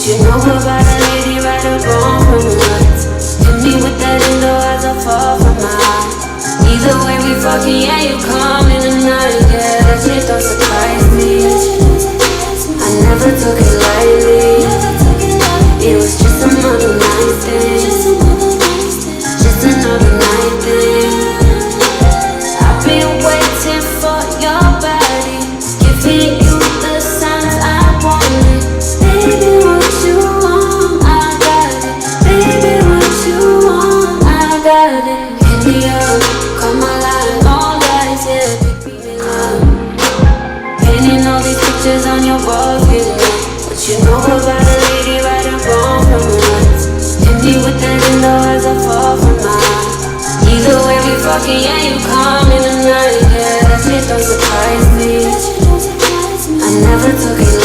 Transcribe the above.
you know about a lady right or wrong from the lights? Hit me with that endo as I fall from my eye. Either way we fucking, yeah, you come in the night. Yeah, that shit don't surprise me. I never took it lightly. It was just another night thing. Just another night thing. I've been waiting for your body, giving you the signs I wanted. Baby, what you want, I got it. Baby, what you want, I got it. Hit me up, call my line, all guys, yeah, pick me up. Painting all these pictures on your wall, feeling like what you know about a lady right or wrong from the lights. Hit me with that endo as I fall from my eye. Either way we fucking, yeah, you come in the night. Yeah, that shit don't surprise me. I never took it